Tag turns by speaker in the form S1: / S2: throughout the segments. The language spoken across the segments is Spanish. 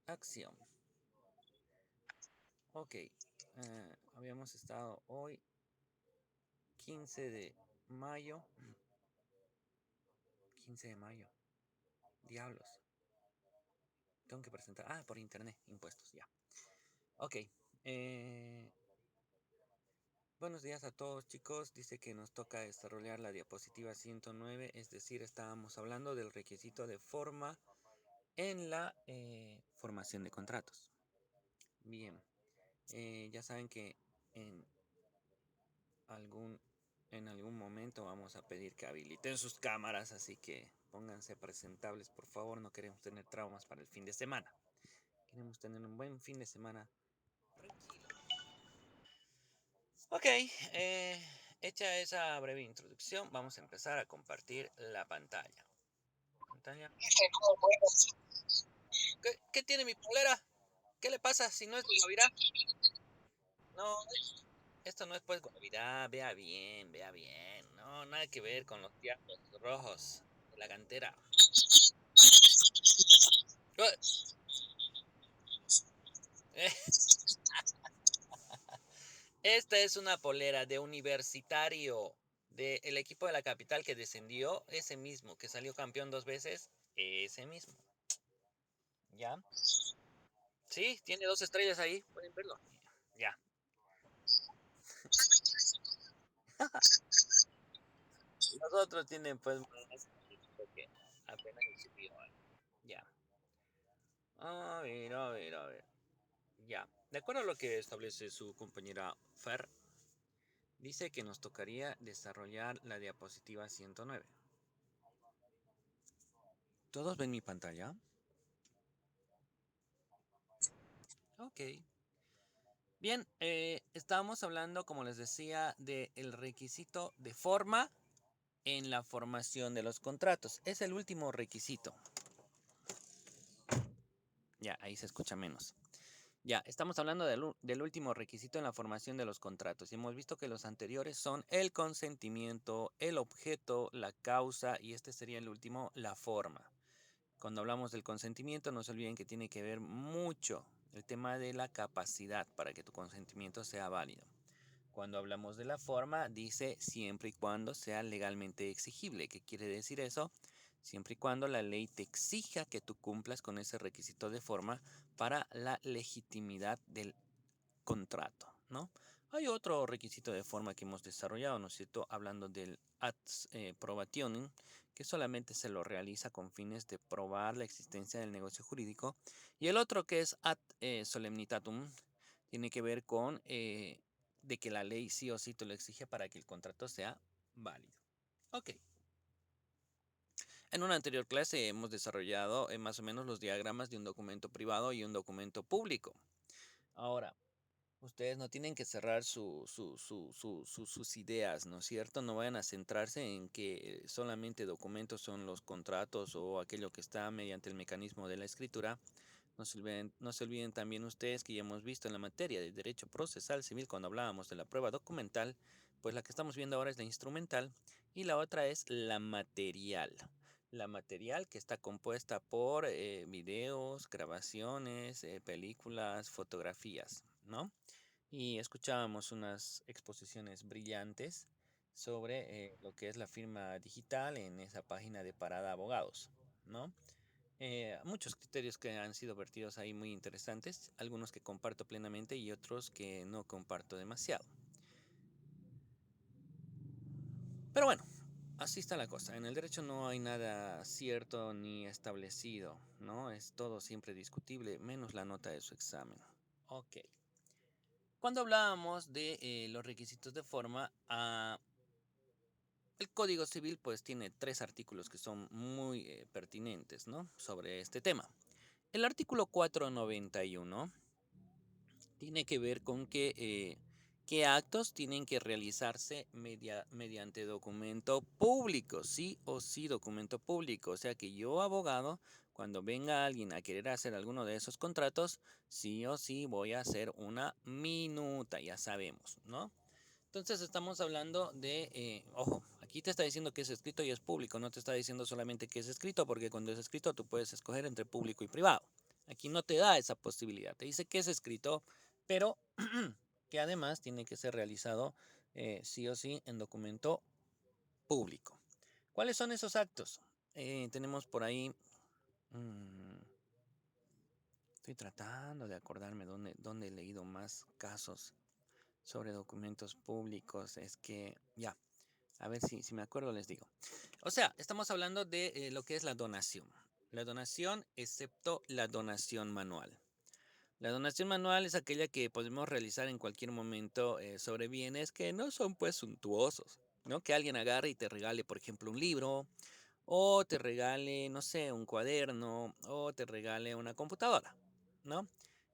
S1: acción. Ok, habíamos estado hoy 15 de mayo. 15 de mayo, diablos. Tengo que presentar. Ah, por internet, impuestos, ya. Ok, eh, buenos días a todos, chicos. Dice que nos toca desarrollar la diapositiva 109, es decir, estábamos hablando del requisito de forma en la formación de contratos. Bien, ya saben que en algún, en algún momento vamos a pedir que habiliten sus cámaras, así que pónganse presentables, por favor. No queremos tener traumas para el fin de semana. Queremos tener un buen fin de semana tranquilo. Ok, hecha esa breve introducción, vamos a empezar a compartir la pantalla. Pantalla. ¿Qué tiene mi polera? ¿Qué le pasa si no es de Guavirá? No, esto no es pues Guavirá, vea bien, vea bien. No, nada que ver con los diablos rojos de la cantera. Eh, Esta es una polera de Universitario, del equipo de la capital que descendió, ese mismo, que salió campeón 2 veces, ese mismo. ¿Ya? Sí, tiene 2 estrellas ahí, pueden verlo. Ya. Los otros tienen pues más, porque apenas subió. Ya. A ver, a ver, a ver. Ya. De acuerdo a lo que establece su compañera Fer, dice que nos tocaría desarrollar la diapositiva 109. ¿Todos ven mi pantalla? Ok. Bien, estábamos hablando, como les decía, del requisito de forma en la formación de los contratos. Es el último requisito. Ya, ahí se escucha menos. Ya, estamos hablando del último requisito en la formación de los contratos. Y hemos visto que los anteriores son el consentimiento, el objeto, la causa y este sería el último, la forma. Cuando hablamos del consentimiento, no se olviden que tiene que ver mucho el tema de la capacidad para que tu consentimiento sea válido. Cuando hablamos de la forma, dice siempre y cuando sea legalmente exigible. ¿Qué quiere decir eso? Siempre y cuando la ley te exija que tú cumplas con ese requisito de forma para la legitimidad del contrato, ¿no? Hay otro requisito de forma que hemos desarrollado, ¿no es cierto? Hablando del ad probationem, que solamente se lo realiza con fines de probar la existencia del negocio jurídico. Y el otro que es ad solemnitatum, tiene que ver con de que la ley sí o sí te lo exige para que el contrato sea válido. Ok. En una anterior clase hemos desarrollado más o menos los diagramas de un documento privado y un documento público. Ahora, ustedes no tienen que cerrar sus ideas, ¿no es cierto? No vayan a centrarse en que solamente documentos son los contratos o aquello que está mediante el mecanismo de la escritura. No se olviden también ustedes que ya hemos visto en la materia de derecho procesal civil cuando hablábamos de la prueba documental, pues la que estamos viendo ahora es la instrumental y la otra es la material. La material que está compuesta por videos, grabaciones, películas, fotografías, ¿no? Y escuchábamos unas exposiciones brillantes sobre lo que es la firma digital en esa página de Parada Abogados, ¿no? Muchos criterios que han sido vertidos ahí muy interesantes, algunos que comparto plenamente y otros que no comparto demasiado. Pero bueno, así está la cosa. En el derecho no hay nada cierto ni establecido, ¿no? Es todo siempre discutible, menos la nota de su examen. Ok. Cuando hablábamos de los requisitos de forma, el Código Civil pues tiene 3 artículos que son muy pertinentes, ¿no? Sobre este tema. El artículo 491 tiene que ver con que qué actos tienen que realizarse mediante documento público, sí o sí documento público. O sea que yo, abogado, cuando venga alguien a querer hacer alguno de esos contratos, sí o sí voy a hacer una minuta, ya sabemos, ¿no? Entonces estamos hablando de, ojo, aquí te está diciendo que es escrito y es público, no te está diciendo solamente que es escrito, porque cuando es escrito tú puedes escoger entre público y privado. Aquí no te da esa posibilidad. Te dice que es escrito, pero que además tiene que ser realizado sí o sí en documento público. ¿Cuáles son esos actos? Tenemos por ahí, mm, estoy tratando de acordarme dónde he leído más casos sobre documentos públicos. Es que, ya, a ver si me acuerdo les digo. O sea, estamos hablando de lo que es la donación. La donación, excepto la donación manual. La donación manual es aquella que podemos realizar en cualquier momento sobre bienes que no son pues suntuosos, ¿no? Que alguien agarre y te regale, por ejemplo, un libro, o te regale, no sé, un cuaderno, o te regale una computadora, ¿no?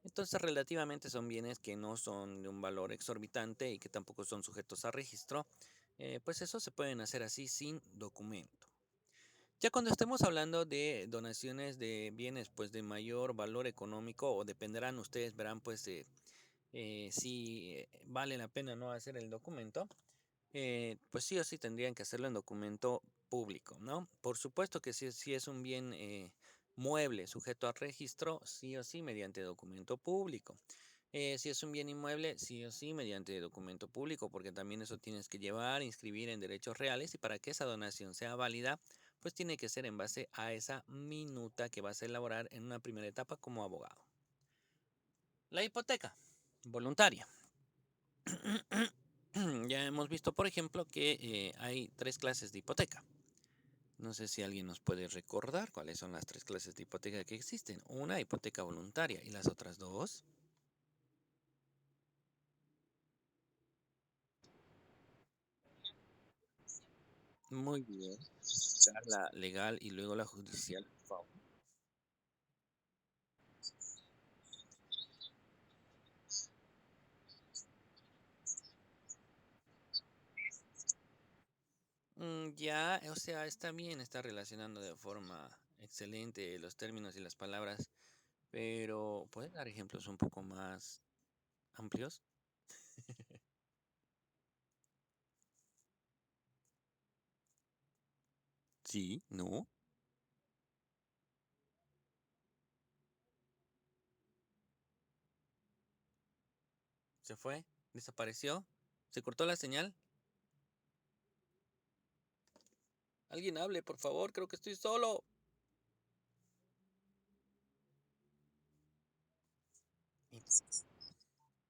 S1: Entonces, relativamente son bienes que no son de un valor exorbitante y que tampoco son sujetos a registro, pues eso se pueden hacer así sin documento. Ya cuando estemos hablando de donaciones de bienes pues de mayor valor económico o dependerán, ustedes verán pues si vale la pena no hacer el documento, pues sí o sí tendrían que hacerlo en documento público, ¿no? Por supuesto que si es un bien mueble sujeto a registro, sí o sí mediante documento público. Si es un bien inmueble, sí o sí mediante documento público, porque también eso tienes que llevar, inscribir en derechos reales y para que esa donación sea válida, pues tiene que ser en base a esa minuta que vas a elaborar en una primera etapa como abogado. La hipoteca voluntaria. Ya hemos visto, por ejemplo, que hay tres clases de hipoteca. No sé si alguien nos puede recordar cuáles son las tres clases de hipoteca que existen. Una, hipoteca voluntaria, y las otras dos. Muy bien. La legal y luego la judicial, por favor. Ya, o sea, está bien, está relacionando de forma excelente los términos y las palabras, pero ¿puedes dar ejemplos un poco más amplios? Sí, no, se fue, desapareció, se cortó la señal. Alguien hable, por favor, creo que estoy solo. Y-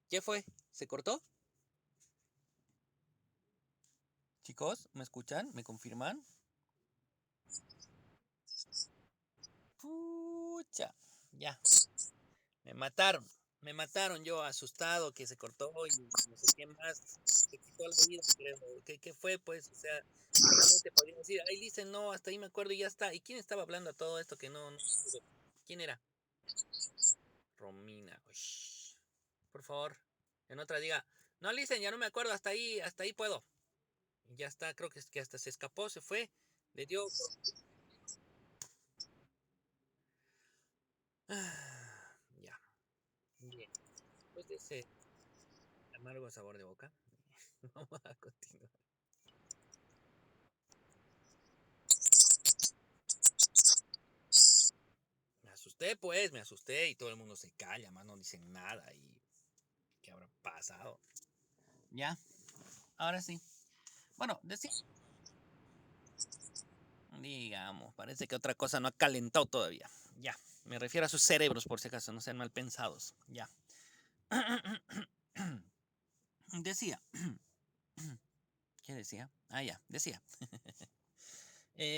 S1: ¿Qué fue? ¿Se cortó? Chicos, ¿me escuchan? ¿Me confirman? Pucha, ya, me mataron yo asustado que se cortó y no sé qué más, se quitó la vida, creo. ¿Qué fue pues? O sea, realmente podría decir, ahí dicen no, hasta ahí me acuerdo y ya está. ¿Y quién estaba hablando a todo esto que no? ¿Quién era? Romina. Ush. Por favor, en otra diga, no, Listen, ya no me acuerdo, hasta ahí puedo. Ya está, creo que, es que hasta se escapó, se fue, le dio... Ah, ya, bien. Después de ese amargo sabor de boca, vamos a continuar. Me asusté, pues, me asusté y todo el mundo se calla, más no dicen nada y ¿qué habrá pasado? Ya, ahora sí. Bueno, decir, digamos, parece que otra cosa no ha calentado todavía. Ya, me refiero a sus cerebros por si acaso, no sean mal pensados. Ya. Decía, ¿qué decía? Ah, ya, decía.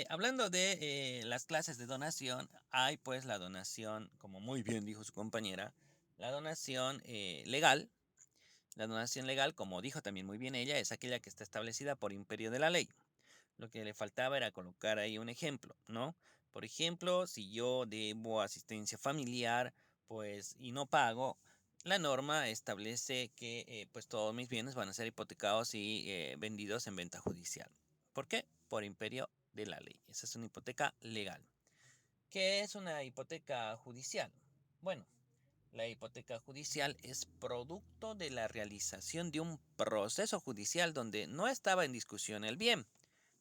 S1: Hablando de las clases de donación, hay pues la donación, como muy bien dijo su compañera, la donación legal. La donación legal, como dijo también muy bien ella, es aquella que está establecida por imperio de la ley. Lo que le faltaba era colocar ahí un ejemplo, ¿no? Por ejemplo, si yo debo asistencia familiar, pues, y no pago, la norma establece que pues todos mis bienes van a ser hipotecados y vendidos en venta judicial. ¿Por qué? Por imperio de la ley. Esa es una hipoteca legal. ¿Qué es una hipoteca judicial? Bueno, la hipoteca judicial es producto de la realización de un proceso judicial donde no estaba en discusión el bien.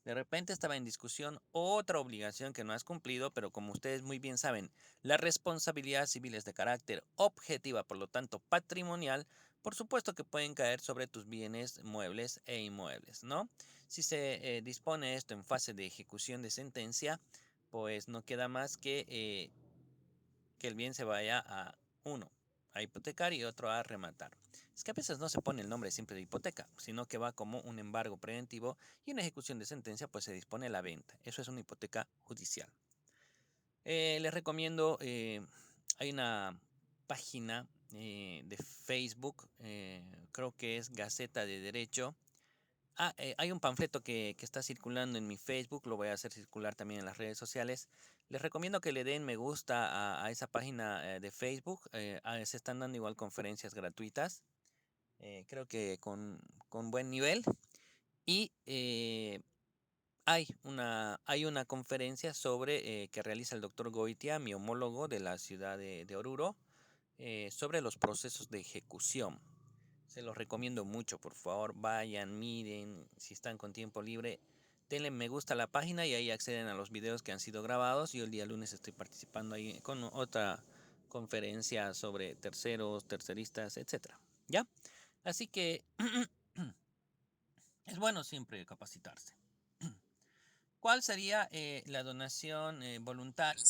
S1: De repente estaba en discusión otra obligación que no has cumplido, pero como ustedes muy bien saben, la responsabilidad civil es de carácter objetiva, por lo tanto patrimonial, por supuesto que pueden caer sobre tus bienes muebles e inmuebles, ¿no? Si se dispone esto en fase de ejecución de sentencia, pues no queda más que el bien se vaya a uno, a hipotecar y otro a rematar. Es que a veces no se pone el nombre siempre de hipoteca, sino que va como un embargo preventivo y en ejecución de sentencia pues se dispone la venta. Eso es una hipoteca judicial. Les recomiendo, hay una página de Facebook, creo que es Gaceta de Derecho. Hay un panfleto que está circulando en mi Facebook, lo voy a hacer circular también en las redes sociales. Les recomiendo que le den me gusta a esa página de Facebook. Se están dando igual conferencias gratuitas, creo que con buen nivel. Y hay una conferencia sobre que realiza el doctor Goitia, mi homólogo de la ciudad de Oruro, sobre los procesos de ejecución. Se los recomiendo mucho, por favor, vayan, miren, si están con tiempo libre, denle me gusta a la página y ahí acceden a los videos que han sido grabados. Yo el día lunes estoy participando ahí con otra conferencia sobre terceros, terceristas, etcétera. ¿Ya? Así que es bueno siempre capacitarse. ¿Cuál sería la donación voluntaria?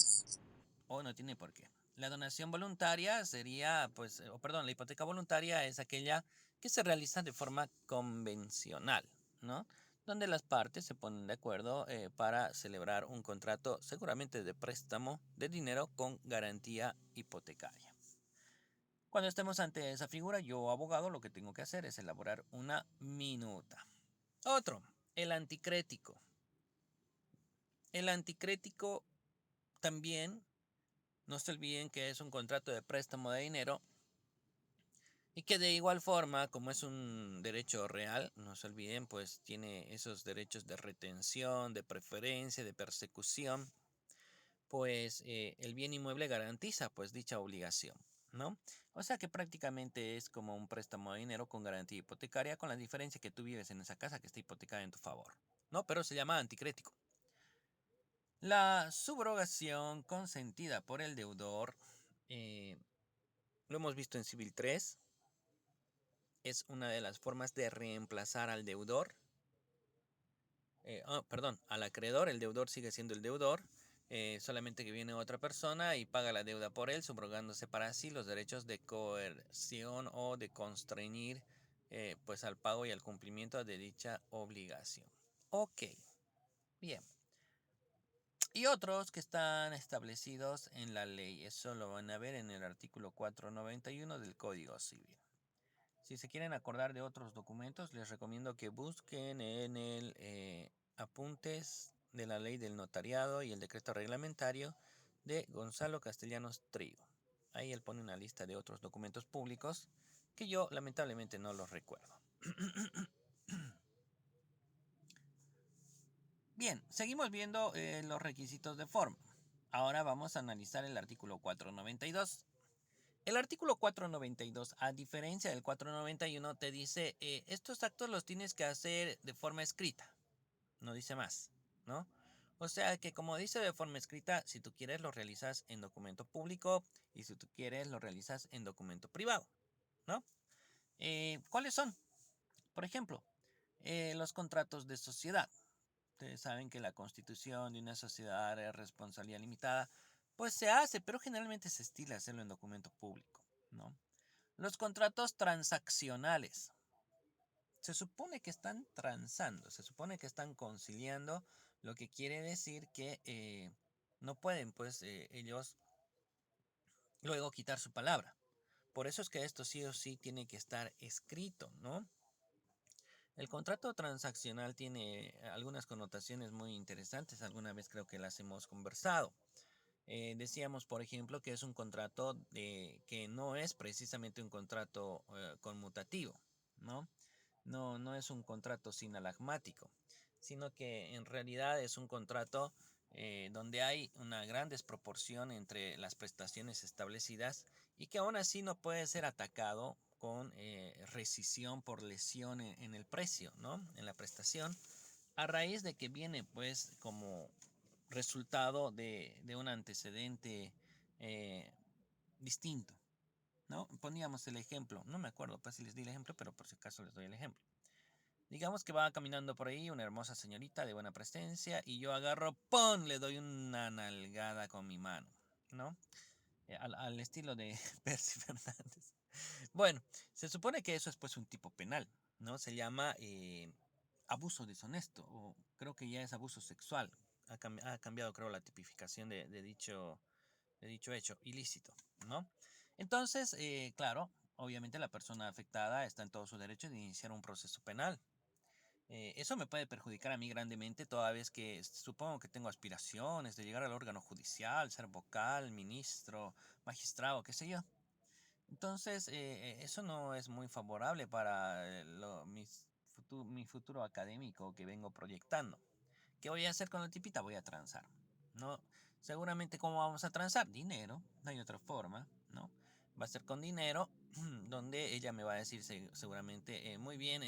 S1: O no tiene por qué. La donación voluntaria sería, pues, perdón, la hipoteca voluntaria es aquella que se realiza de forma convencional, ¿no? Donde las partes se ponen de acuerdo para celebrar un contrato seguramente de préstamo de dinero con garantía hipotecaria. Cuando estemos ante esa figura, yo, abogado, lo que tengo que hacer es elaborar una minuta. Otro, el anticrético. El anticrético también, no se olviden que es un contrato de préstamo de dinero y que de igual forma, como es un derecho real, no se olviden, pues tiene esos derechos de retención, de preferencia, de persecución, pues el bien inmueble garantiza pues dicha obligación, ¿no? O sea que prácticamente es como un préstamo de dinero con garantía hipotecaria, con la diferencia que tú vives en esa casa que está hipotecada en tu favor, ¿no? Pero se llama anticrético. La subrogación consentida por el deudor, eh, lo hemos visto en Civil 3, es una de las formas de reemplazar al deudor. Perdón, al acreedor, el deudor sigue siendo el deudor, solamente que viene otra persona y paga la deuda por él, subrogándose para sí los derechos de coerción o de constreñir pues al pago y al cumplimiento de dicha obligación. Ok, bien. Y otros que están establecidos en la ley, eso lo van a ver en el artículo 491 del Código Civil. Si se quieren acordar de otros documentos, les recomiendo que busquen en el apuntes de la ley del notariado y el decreto reglamentario de Gonzalo Castellanos Trigo. Ahí él pone una lista de otros documentos públicos que yo lamentablemente no los recuerdo. Bien, seguimos viendo los requisitos de forma. Ahora vamos a analizar el artículo 492. El artículo 492, a diferencia del 491, te dice, estos actos los tienes que hacer de forma escrita, no dice más, ¿no? O sea que como dice de forma escrita, si tú quieres lo realizas en documento público y si tú quieres lo realizas en documento privado, ¿no? ¿Cuáles son? Por ejemplo, los contratos de sociedad. Ustedes saben que la constitución de una sociedad de responsabilidad limitada, pues se hace, pero generalmente se estila hacerlo en documento público, ¿no? Los contratos transaccionales. Se supone que están transando, se supone que están conciliando, lo que quiere decir que no pueden, pues, ellos luego quitar su palabra. Por eso es que esto sí o sí tiene que estar escrito, ¿no? El contrato transaccional tiene algunas connotaciones muy interesantes, alguna vez creo que las hemos conversado. Decíamos, por ejemplo, que es un contrato que no es precisamente un contrato conmutativo, ¿no? No es un contrato sinalagmático, sino que en realidad es un contrato donde hay una gran desproporción entre las prestaciones establecidas y que aún así no puede ser atacado con rescisión por lesión en el precio, ¿no? En la prestación, a raíz de que viene pues como resultado de un antecedente eh, distinto, ¿no? Poníamos el ejemplo, no me acuerdo pues si les di el ejemplo, pero por si acaso les doy el ejemplo. Digamos que va caminando por ahí una hermosa señorita de buena presencia y yo agarro, ¡pum! Le doy una nalgada con mi mano, ¿no? Al estilo de Percy Fernández. Bueno, se supone que eso es pues un tipo penal, ¿no? Se llama abuso deshonesto, o creo que ya es abuso sexual. Ha cambiado, creo, la tipificación de dicho hecho ilícito, ¿no? Entonces, claro, obviamente la persona afectada está en todo su derecho de iniciar un proceso penal. Eso me puede perjudicar a mí grandemente, toda vez que supongo que tengo aspiraciones de llegar al órgano judicial, ser vocal, ministro, magistrado, qué sé yo. Entonces, eso no es muy favorable para mi futuro académico que vengo proyectando. ¿Qué voy a hacer con la tipita? Voy a transar, ¿no? Seguramente, ¿cómo vamos a transar? Dinero, no hay otra forma, ¿no? Va a ser con dinero, donde ella me va a decir seguramente, muy bien,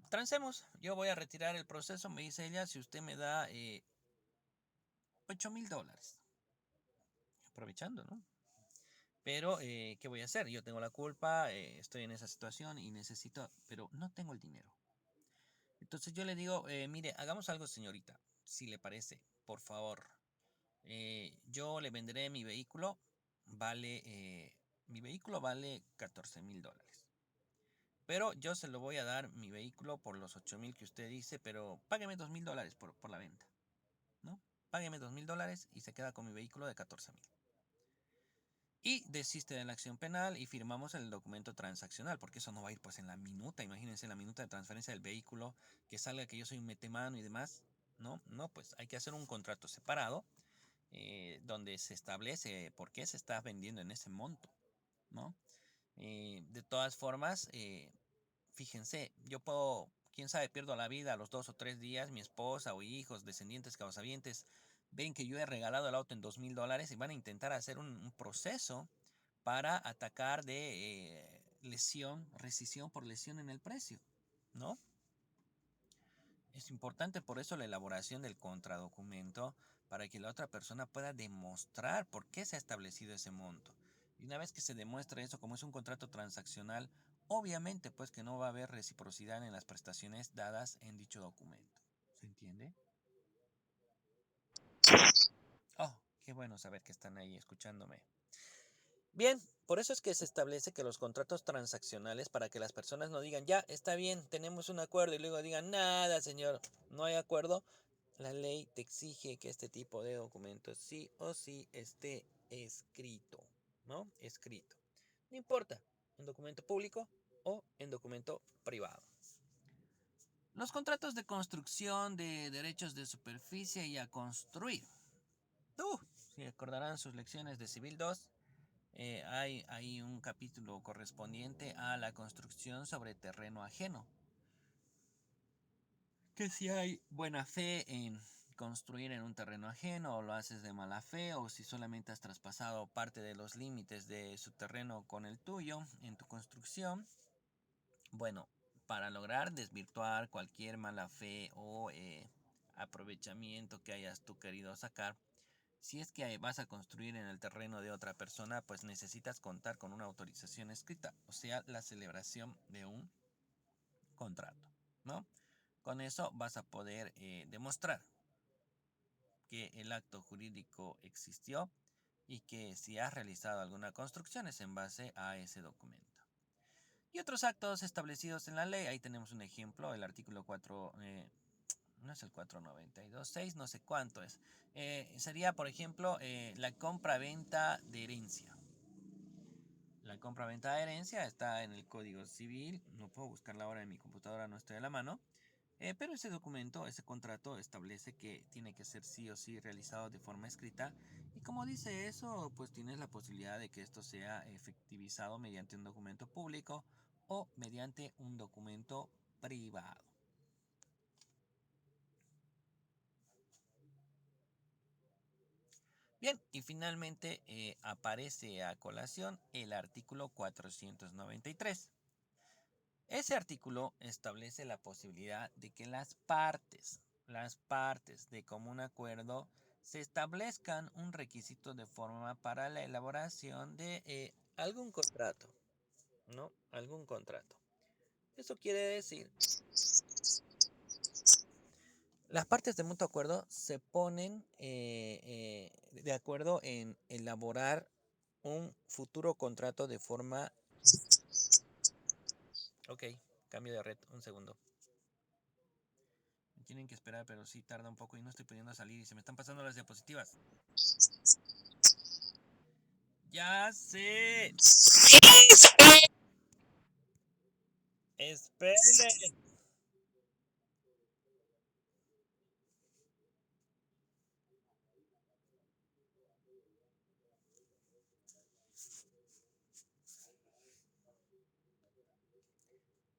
S1: transemos, yo voy a retirar el proceso, me dice ella, si usted me da $8,000. Aprovechando, ¿no? Pero, ¿qué voy a hacer? Yo tengo la culpa, estoy en esa situación y necesito, pero no tengo el dinero. Entonces yo le digo, mire, hagamos algo, señorita, si le parece, por favor. Yo le venderé mi vehículo vale $14,000. Pero yo se lo voy a dar mi vehículo por los 8,000 que usted dice, pero págueme $2,000 por la venta, ¿no? Págueme $2,000 y se queda con mi vehículo de 14,000. Y desiste de la acción penal y firmamos el documento transaccional, porque eso no va a ir pues en la minuta, imagínense la minuta de transferencia del vehículo, que salga que yo soy un metemano y demás, no, no, pues hay que hacer un contrato separado donde se establece por qué se está vendiendo en ese monto, ¿no? De todas formas, fíjense, yo puedo, quién sabe, pierdo la vida a los 2 o 3 días, mi esposa o hijos, descendientes, causavientes, ven que yo he regalado el auto en $2,000 y van a intentar hacer un proceso para atacar de lesión, rescisión por lesión en el precio, ¿no? Es importante por eso la elaboración del contradocumento para que la otra persona pueda demostrar por qué se ha establecido ese monto. Y una vez que se demuestre eso, como es un contrato transaccional, obviamente pues que no va a haber reciprocidad en las prestaciones dadas en dicho documento. ¿Se entiende? Oh, qué bueno saber que están ahí escuchándome. Bien, por eso es que se establece que los contratos transaccionales, para que las personas no digan, ya, está bien, tenemos un acuerdo, y luego digan, nada, señor, no hay acuerdo, la ley te exige que este tipo de documentos sí o sí esté escrito, ¿no? Escrito. No importa, en documento público o en documento privado. Los contratos de construcción de derechos de superficie y a construir. Si recordarán sus lecciones de Civil 2, hay un capítulo correspondiente a la construcción sobre terreno ajeno. Que si hay buena fe en construir en un terreno ajeno o lo haces de mala fe o si solamente has traspasado parte de los límites de su terreno con el tuyo en tu construcción. Bueno, para lograr desvirtuar cualquier mala fe o aprovechamiento que hayas tú querido sacar, si es que vas a construir en el terreno de otra persona, pues necesitas contar con una autorización escrita, o sea, la celebración de un contrato, ¿no? Con eso vas a poder demostrar que el acto jurídico existió y que si has realizado alguna construcción es en base a ese documento. Y otros actos establecidos en la ley, ahí tenemos un ejemplo, el artículo 4, no es el 492.6, no sé cuánto es. Sería, por ejemplo, la compra-venta de herencia. La compra-venta de herencia está en el Código Civil, no puedo buscarla ahora en mi computadora, no estoy a la mano. Pero ese documento, ese contrato establece que tiene que ser sí o sí realizado de forma escrita y como dice eso, pues tienes la posibilidad de que esto sea efectivizado mediante un documento público o mediante un documento privado. Bien, y finalmente aparece a colación el artículo 493. Ese artículo establece la posibilidad de que las partes de común acuerdo se establezcan un requisito de forma para la elaboración de algún contrato, ¿no? Algún contrato. Eso quiere decir, las partes de mutuo acuerdo se ponen de acuerdo en elaborar un futuro contrato de forma... Ok, cambio de red, un segundo. Me tienen que esperar, pero sí tarda un poco y no estoy pudiendo salir y se me están pasando las diapositivas. Ya sé. Esperen.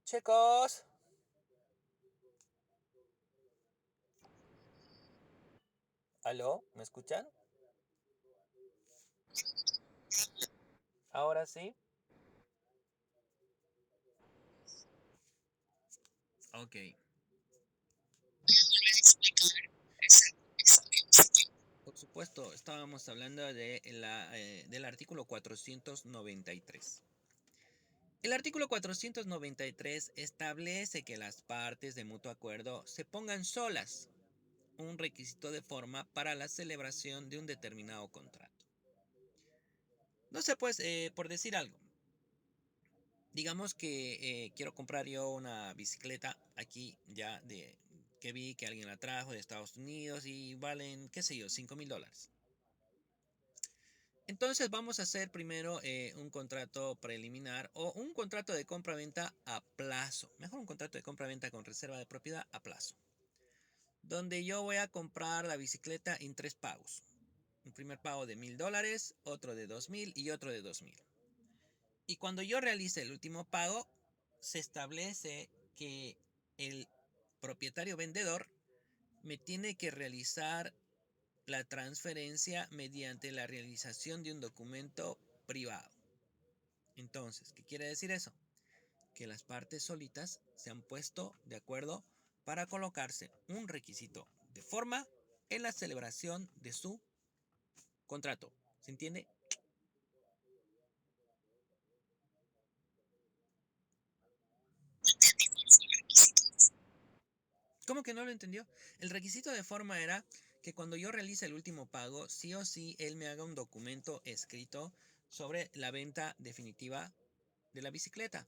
S1: Chicos. ¿Aló? ¿Me escuchan? Ahora sí. Ok. Por supuesto, estábamos hablando del artículo 493. El artículo 493 establece que las partes de mutuo acuerdo se pongan solas un requisito de forma para la celebración de un determinado contrato. No sé, pues, por decir algo, digamos que quiero comprar yo una bicicleta aquí ya que vi que alguien la trajo de Estados Unidos y valen, qué sé yo, $5,000. Entonces vamos a hacer primero un contrato preliminar o un contrato de compra-venta a plazo. Mejor un contrato de compra-venta con reserva de propiedad a plazo. Donde yo voy a comprar la bicicleta en 3 pagos. Un primer pago de $1,000, otro de 2,000 y otro de 2,000. Y cuando yo realice el último pago, se establece que el propietario vendedor me tiene que realizar la transferencia mediante la realización de un documento privado. Entonces, ¿qué quiere decir eso? Que las partes solitas se han puesto de acuerdo para colocarse un requisito de forma en la celebración de su contrato. ¿Se entiende? ¿Cómo que no lo entendió? El requisito de forma era que cuando yo realice el último pago, sí o sí, él me haga un documento escrito sobre la venta definitiva de la bicicleta,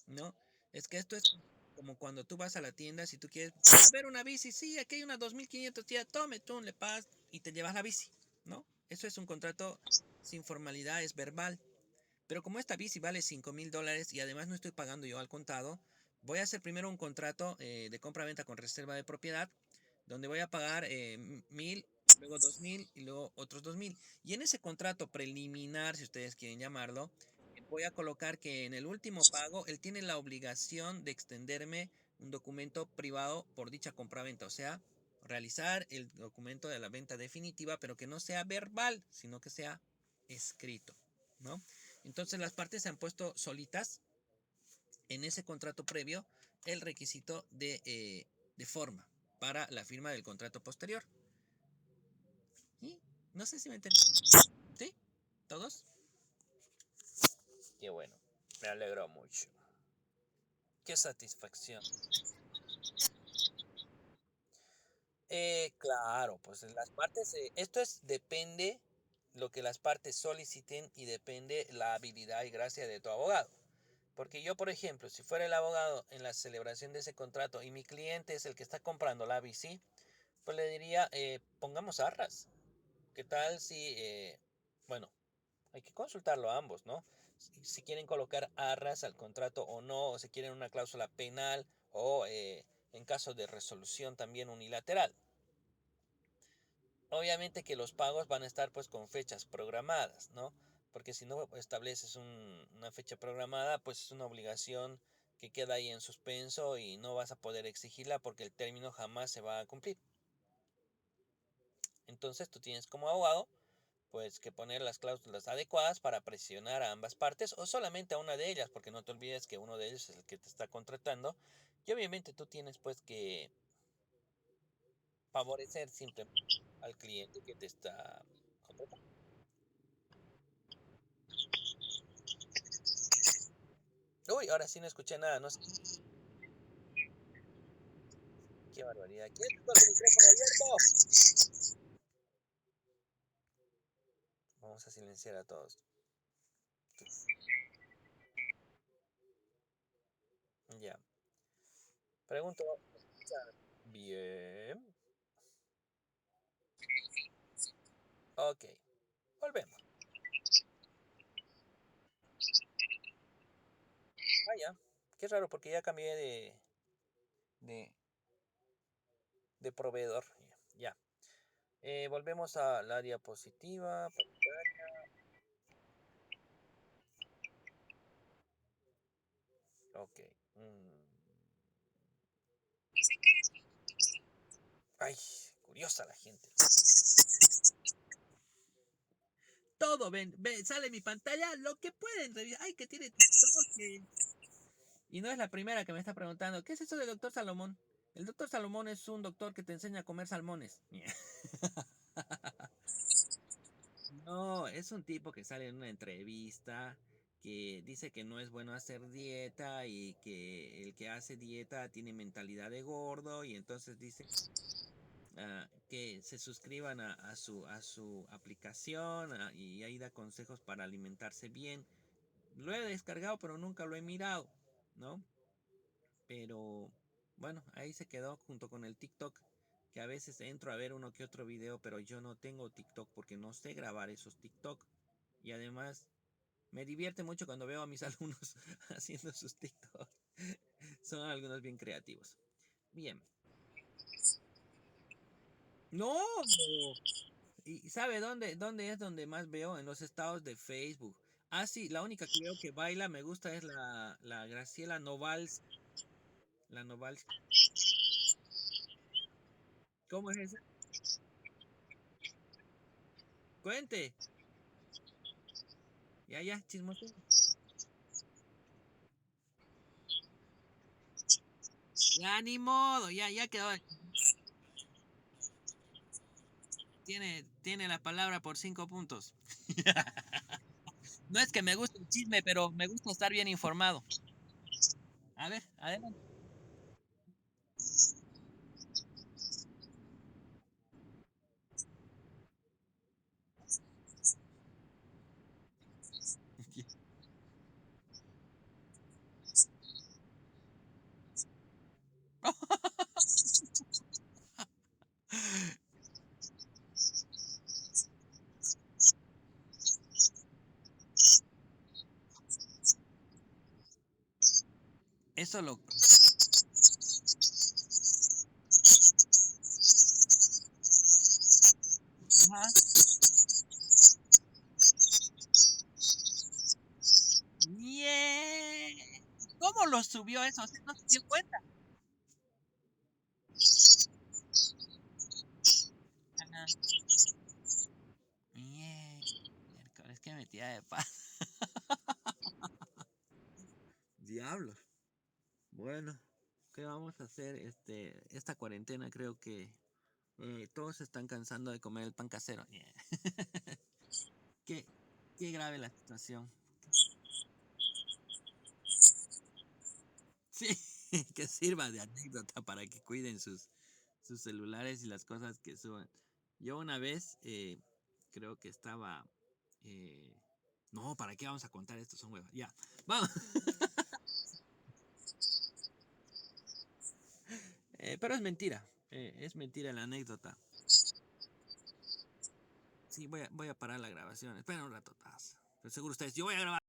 S1: ¿no? Es que esto es como cuando tú vas a la tienda, si tú quieres ver una bici, sí, aquí hay una 2,500, tía, tome, tú le pagas y te llevas la bici, ¿no? Eso es un contrato sin formalidad, es verbal. Pero como esta bici vale $5,000 y además no estoy pagando yo al contado, voy a hacer primero un contrato de compra-venta con reserva de propiedad, donde voy a pagar 1,000, luego 2,000 y luego otros 2,000. Y en ese contrato preliminar, si ustedes quieren llamarlo, voy a colocar que en el último pago él tiene la obligación de extenderme un documento privado por dicha compra-venta, o sea, realizar el documento de la venta definitiva, pero que no sea verbal, sino que sea escrito, ¿no? Entonces las partes se han puesto solitas en ese contrato previo el requisito de forma para la firma del contrato posterior. Y no sé si me entienden. ¿Sí? ¿Todos? Qué bueno. Me alegro mucho. Qué satisfacción. Claro, pues las partes, esto depende lo que las partes soliciten y depende la habilidad y gracia de tu abogado. Porque yo, por ejemplo, si fuera el abogado en la celebración de ese contrato y mi cliente es el que está comprando la bici, pues le diría, pongamos arras. ¿Qué tal si, bueno, hay que consultarlo a ambos, ¿no? Si quieren colocar arras al contrato o no, o si quieren una cláusula penal o en caso de resolución también unilateral. Obviamente que los pagos van a estar pues con fechas programadas, ¿no? Porque si no estableces una fecha programada, pues es una obligación que queda ahí en suspenso y no vas a poder exigirla porque el término jamás se va a cumplir. Entonces tú tienes como abogado pues que poner las cláusulas adecuadas para presionar a ambas partes o solamente a una de ellas, porque no te olvides que uno de ellos es el que te está contratando y obviamente tú tienes pues que favorecer simplemente al cliente que te está contratando. Uy, ahora sí no escuché nada, no sé qué barbaridad. ¿Quién está con el micrófono abierto? Vamos a silenciar a todos. Ya. Pregunto. Bien. Ok. Volvemos. Ah, ya. Qué raro porque ya cambié de, de proveedor. Ya. Volvemos a la diapositiva. Ok. mm, Ay, curiosa la gente. Todo, ven, sale mi pantalla, lo que pueden revisar. Ay, que tiene todo que... Y no es la primera que me está preguntando, ¿qué es eso del doctor Salomón? El doctor Salomón es un doctor que te enseña a comer salmones. No, es un tipo que sale en una entrevista que dice que no es bueno hacer dieta y que el que hace dieta tiene mentalidad de gordo y entonces dice que se suscriban a su aplicación y ahí da consejos para alimentarse bien. Lo he descargado pero nunca lo he mirado, ¿no? Pero bueno, ahí se quedó junto con el TikTok, que a veces entro a ver uno que otro video, pero yo no tengo TikTok porque no sé grabar esos TikTok. Y además me divierte mucho cuando veo a mis alumnos haciendo sus TikTok. Son algunos bien creativos. Bien. No. ¿Y sabe dónde es donde más veo? En los estados de Facebook. Ah, sí, la única que veo que baila me gusta es la Graciela Novals. La Novals. ¿Cómo es esa? Cuente. Ya, ya, chismoso. Ya, ni modo, ya quedó. Tiene la palabra por 5 puntos. No es que me guste el chisme, pero me gusta estar bien informado. A ver, adelante. Eso lo... Ajá. Yeah. ¿Cómo lo subió eso? O sea, no se dio cuenta. Ajá. Yeah. Es que metida de paz. Diablos. Bueno, ¿qué vamos a hacer? Esta cuarentena creo que todos se están cansando de comer el pan casero. Yeah. Qué, qué grave la situación. Sí, que sirva de anécdota para que cuiden sus celulares y las cosas que suban. Yo una vez creo que estaba... eh, no, ¿para qué vamos a contar esto? Son huevas. Ya, vamos. Pero es mentira la anécdota. Sí, voy a parar la grabación. Espera un rato. Pero seguro ustedes, yo voy a grabar.